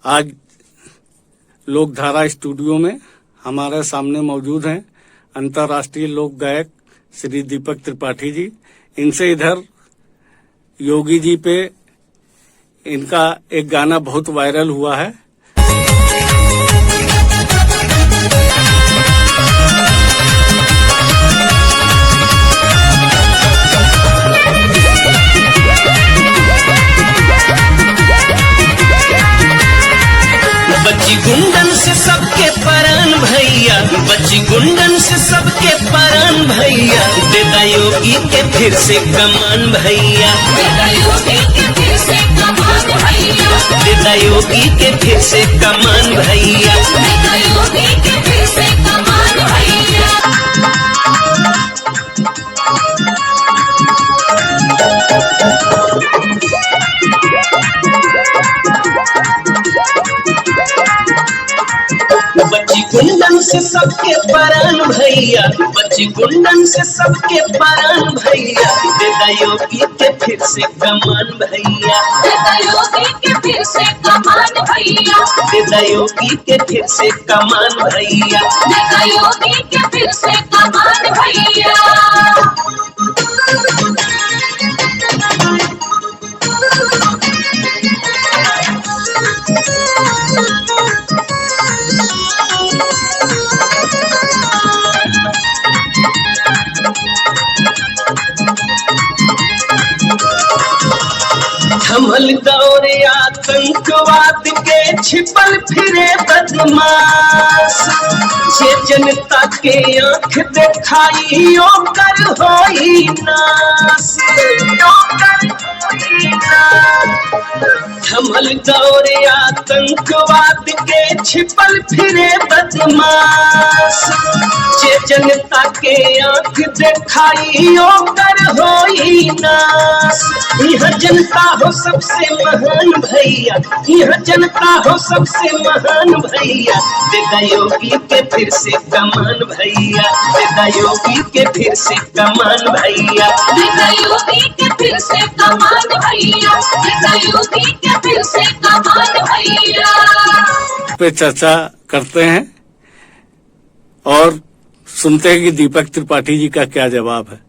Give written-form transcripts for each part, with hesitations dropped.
आज लोकधारा स्टूडियो में हमारे सामने मौजूद हैं अंतर्राष्ट्रीय लोक गायक श्री दीपक त्रिपाठी जी। इनसे इधर योगी जी पे इनका एक गाना बहुत वायरल हुआ है। बच्ची गुंडन से सबके परान भैया, बच्ची गुंडन से सबके परान भैया, देदा योगी के फिर से कमान भैया, देदा योगी के फिर से कमान भैया, देदा योगी के फिर से कमान भैया, देदा योगी के फिर से कमान भैया। बच्ची गुंडन से सबके परान भैया, बच्ची गुंडन से सबके परान भैया, देदा योगी के फिर से कमान भैया, देदा योगी के फिर से कमान भैया, देदा योगी के फिर से कमान भैया, देदा योगी के फिर से कमान भैया। थमल दौरे आतंकवाद के छिपल फिरे बदमाश, जे जनता के आंख दिखाई ओकर होई नाश, ओकर होई नाश। थमल दौरे आतंकवाद के छिपल फिरे बदमाश, जे जनता के आंख दिखाई ओकर होई नाश। यह जनता हो सबसे महान भैया, यह जनता हो सबसे महान भैया, देदा योगी के फिर से कमान भैया, देदा योगी के फिर से कमान भैया, देदा योगी के फिर से कमान भैया, देदा योगी के फिर से कमान भैया। पे चर्चा करते हैं और सुनते हैं कि दीपक त्रिपाठी जी का क्या जवाब है।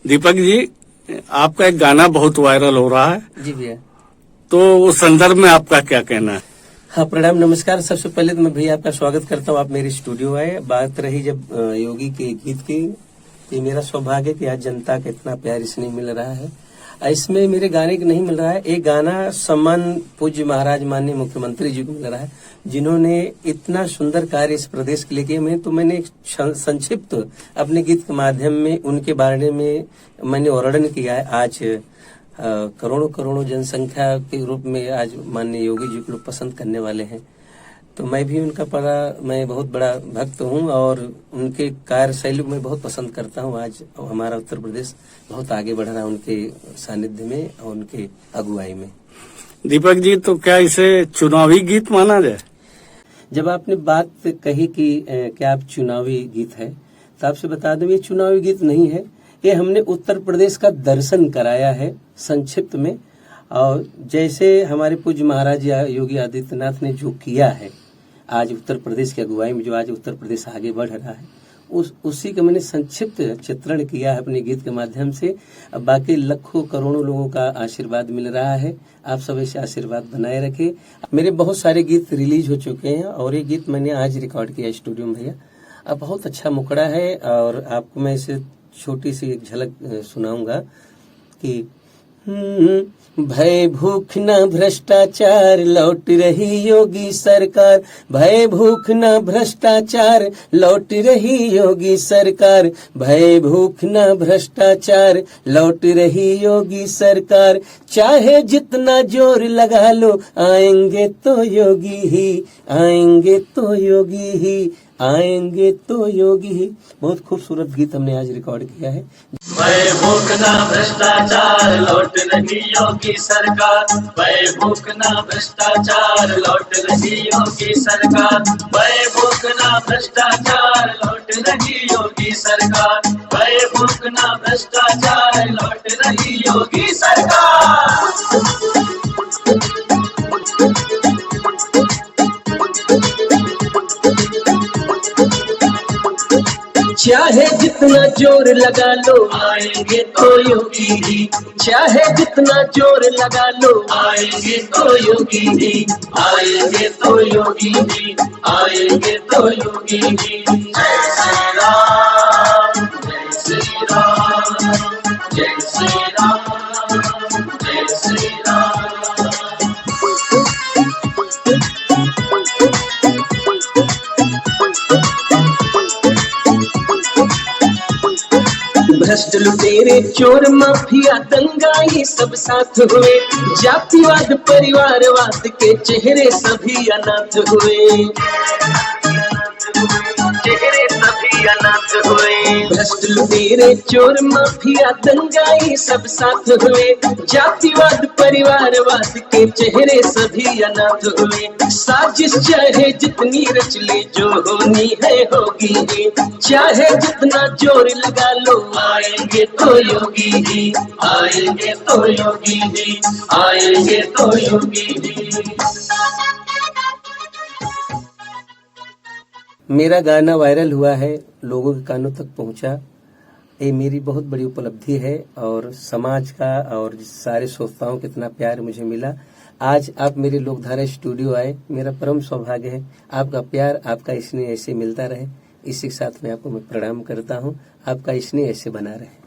दीपक जी, आपका एक गाना बहुत वायरल हो रहा है। जी भैया। तो उस संदर्भ में आपका क्या कहना है? हाँ, प्रणाम, नमस्कार। सबसे पहले तो मैं भैया आपका स्वागत करता हूँ, आप मेरे स्टूडियो आए। बात रही जब योगी के गीत की, ये मेरा सौभाग्य कि आज जनता का इतना प्यार इसने मिल रहा है। इसमें मेरे गाने को नहीं मिल रहा है, एक गाना सम्मान पूज्य महाराज माननीय मुख्यमंत्री जी को मिल रहा है, जिन्होंने इतना सुंदर कार्य इस प्रदेश के लिए किया। मैंने एक संक्षिप्त अपने गीत के माध्यम में उनके बारे में मैंने वर्णन किया है। आज करोड़ों करोड़ों जनसंख्या के रूप में आज माननीय योगी जी को लोग पसंद करने वाले हैं। तो मैं भी उनका मैं बहुत बड़ा भक्त हूं और उनके कार्यशैली को मैं बहुत पसंद करता हूं। आज हमारा उत्तर प्रदेश बहुत आगे बढ़ रहा है उनके सानिध्य में और उनके अगुवाई में। दीपक जी, तो क्या इसे चुनावी गीत माना जाए? जब आपने बात कही कि क्या आप चुनावी गीत है, तो आपसे बता दूं ये चुनावी गीत नहीं है। ये हमने उत्तर प्रदेश का दर्शन कराया है संक्षिप्त में, और जैसे हमारे पूज्य महाराज योगी आदित्यनाथ ने जो किया है आज उत्तर प्रदेश की अगुवाई में, जो आज उत्तर प्रदेश आगे बढ़ रहा है, उसी का मैंने संक्षिप्त चित्रण किया है अपने गीत के माध्यम से। अब बाकी लाखों करोड़ों लोगों का आशीर्वाद मिल रहा है, आप सब ऐसे आशीर्वाद बनाए रखे। मेरे बहुत सारे गीत रिलीज हो चुके हैं और ये गीत मैंने आज रिकॉर्ड किया स्टूडियो में भैया। अब बहुत अच्छा मुकड़ा है और आपको मैं इसे छोटी सी एक झलक सुनाऊंगा कि भय भूख न भ्रष्टाचार लौट रही योगी सरकार, भय भूख न भ्रष्टाचार लौट रही योगी सरकार, भय भूख न भ्रष्टाचार लौट रही योगी सरकार, चाहे जितना जोर लगा लो आएंगे तो योगी ही, आएंगे तो योगी ही, आएंगे तो योगी ही। बहुत खूबसूरत गीत हमने आज रिकॉर्ड किया है। भय भूख न भ्रष्टाचार लौट रही योगी सरकार, भय भूख न भ्रष्टाचार लौट रही योगी सरकार, भय भूख न भ्रष्टाचार लौट रही योगी सरकार, भय भूख न भ्रष्टाचार लौट रही योगी सरकार। चाहे जितना जोर लगा लो आएंगे तो योगी जी, चाहे जितना जोर लगा लो आएंगे तो योगी जी, आएंगे तो योगी जी, आएंगे तो योगी जी। जय श्री राम, जय श्री राम, जय श्री राम, जय श्री राम। भ्रष्ट लुटेरे चोर माफिया दंगाई सब साथ हुए, जातिवाद परिवारवाद के चेहरे सभी अनाथ हुए, चेहरे सभी अनाथ हुए। भ्रष्ट लुटेरे चोर माफिया दंगाई सब साथ हुए, जातिवाद परिवारवाद के चेहरे सभी अनाथ हुए। साजिश चाहे जितनी रच ले जो होनी है होगी जी, चाहे जितना जोर लगा लो आएंगे तो योगी जी, आएंगे तो योगी जी, आएंगे तो योगी जी। मेरा गाना वायरल हुआ है, लोगों के कानों तक पहुंचा, ये मेरी बहुत बड़ी उपलब्धि है और समाज का और सारे श्रोताओं का इतना प्यार मुझे मिला। आज आप मेरे लोकधारा स्टूडियो आए, मेरा परम सौभाग्य है। आपका प्यार, आपका स्नेह ऐसे मिलता रहे, इसी के साथ में आपको मैं प्रणाम करता हूँ। आपका स्नेह ऐसे बना रहे।